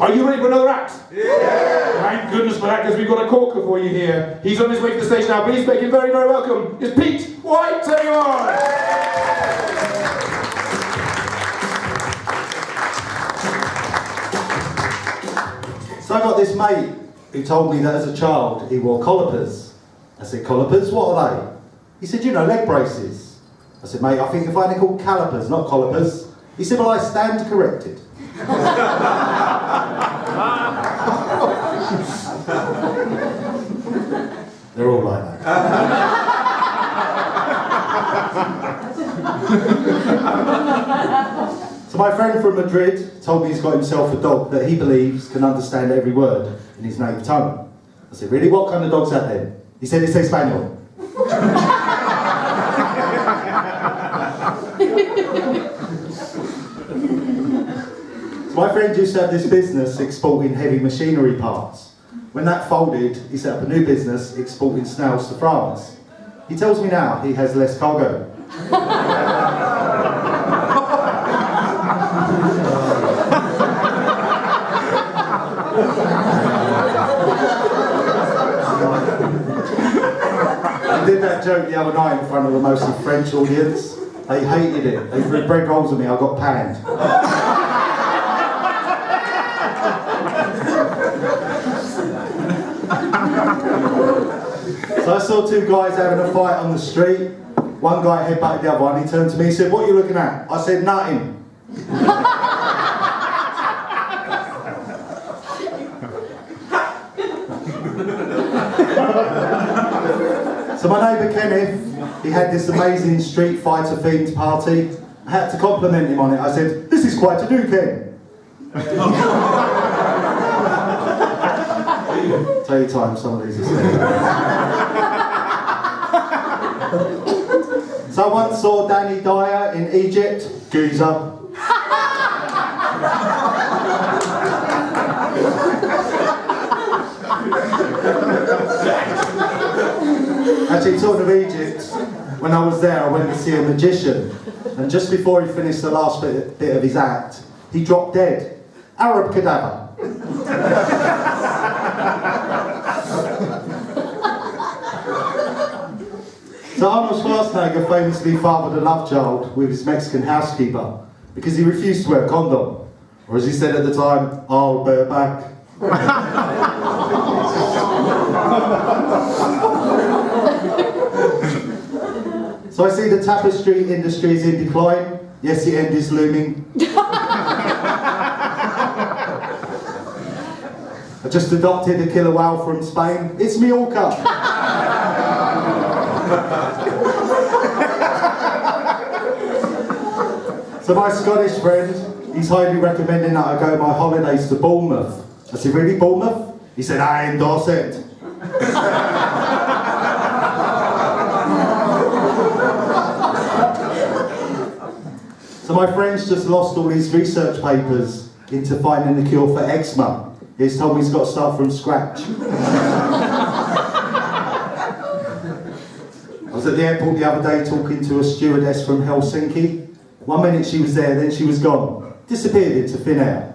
Are you ready for another act? Yeah! Thank goodness for that, because we've got a corker for you here. He's on his way to the stage now. Please make him very, very welcome. It's Pete White, everyone! So I got this mate who told me that as a child he wore collopers. I said, collopers? What are they? He said, you know, leg braces. I said, mate, I think you'll find it called calipers, not collopers. He said, well, I stand corrected. They're all like that. So my friend from Madrid told me he's got himself a dog that he believes can understand every word in his native tongue. I said, really? What kind of dog's that then? He said, it's a spaniel. So my friend used to have this business exporting heavy machinery parts. When that folded, he set up a new business exporting snails to France. He tells me now he has less cargo. I did that joke the other night in front of a mostly French audience. They hated it. They threw bread rolls at me. I got panned. So I saw two guys having a fight on the street. One guy headbutted the other one. He turned to me and said, "What are you looking at?" I said, "Nothing." So my neighbour Kenneth, he had this amazing Street Fighter themed party. I had to compliment him on it. I said, "This is quite to do, Ken." Take your time, some of these are silly. So I once saw Danny Dyer in Egypt, geezer. Actually, talking of Egypt, when I was there, I went to see a magician, and just before he finished the last bit of his act, he dropped dead. Arab cadaver. So Arnold Schwarzenegger famously fathered a love child with his Mexican housekeeper because he refused to wear a condom, or as he said at the time, "I'll bear back." So I see the tapestry industry is in decline. Yes, the end is looming. I just adopted a killer whale from Spain. It's Mallorca. So my Scottish friend, he's highly recommending that I go my holidays to Bournemouth. I said, "Really, Bournemouth?" He said, "I endorse it." So my friend's just lost all his research papers into finding the cure for eczema. He's told me he's got to start from scratch. I was at the airport the other day talking to a stewardess from Helsinki. 1 minute she was there, then she was gone. Disappeared into thin air.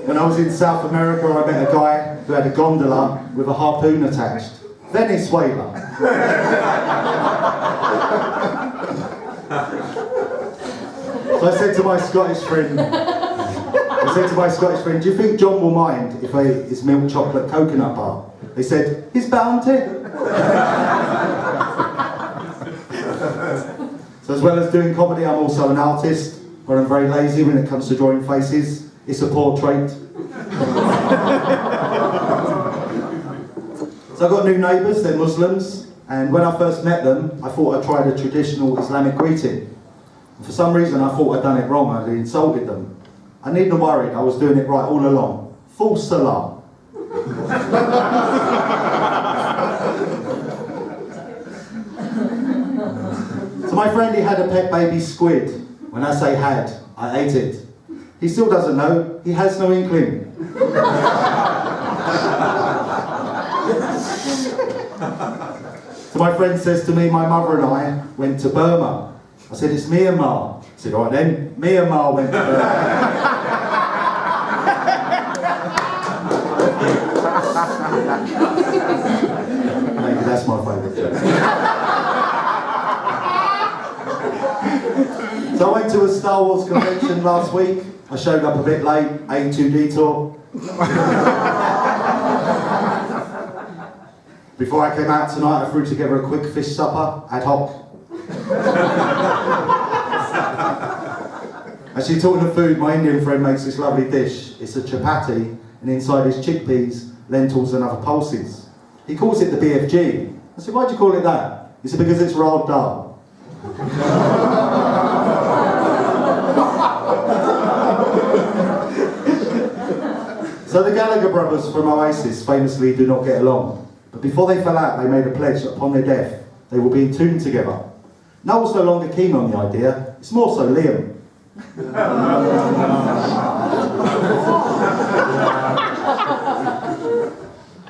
When I was in South America, I met a guy who had a gondola with a harpoon attached. Venezuela. So I said to my Scottish friend, "Do you think John will mind if I eat his milk chocolate coconut bar?" They said, "He's bound to." So as well as doing comedy, I'm also an artist, but I'm very lazy when it comes to drawing faces. It's a poor trait. So I've got new neighbours, they're Muslims, and when I first met them, I thought I'd tried a traditional Islamic greeting. And for some reason I thought I'd done it wrong, I'd insulted them. I needn't have worried, I was doing it right all along. Full salam. So my friend, he had a pet baby squid. When I say had, I ate it. He still doesn't know, he has no inkling. So my friend says to me, "My mother and I went to Burma." I said, "It's Myanmar." said, all right then, me and Ma went to maybe that's my favourite joke. So I went to a Star Wars convention last week. I showed up a bit late, A2 detour. Before I came out tonight, I threw together a quick fish supper, ad hoc. Actually, talking of food, my Indian friend makes this lovely dish. It's a chapati, and inside is chickpeas, lentils and other pulses. He calls it the BFG. I said, why'd you call it that? He said, because it's rolled dal. So the Gallagher brothers from Oasis famously do not get along. But before they fell out, they made a pledge that upon their death, they will be entombed together. Noel's no longer keen on the idea, it's more so Liam.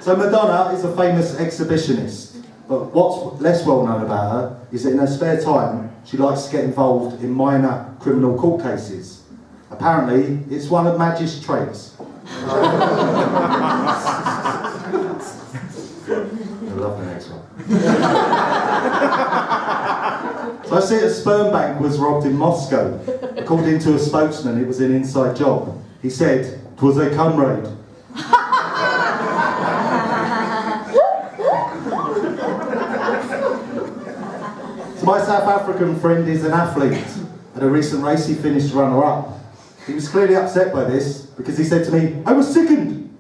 So Madonna is a famous exhibitionist, but what's less well known about her is that in her spare time, she likes to get involved in minor criminal court cases. Apparently, it's one of Madge's traits. I love the next one. So I see a sperm bank was robbed in Moscow. According to a spokesman, it was an inside job. He said, "'Twas a cum raid." So my South African friend is an athlete. At a recent race, he finished runner-up. He was clearly upset by this because he said to me, "I was sickened."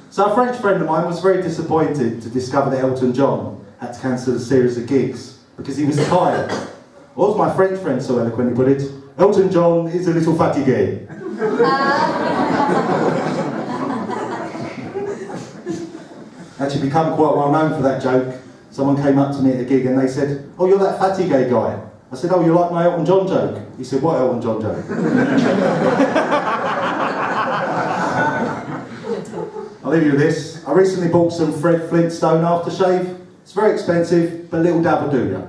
So a French friend of mine was very disappointed to discover that Elton John had to cancel a series of gigs because he was tired. Or as my French friend so eloquently put it, Elton John is a little fatigué. Actually become quite well known for that joke. Someone came up to me at a gig and they said, "Oh, you're that fatigué guy." I said, "Oh, you like my Elton John joke?" He said, "What Elton John joke?" I'll leave you with this. I recently bought some Fred Flintstone aftershave. It's very expensive, but little dab will do ya.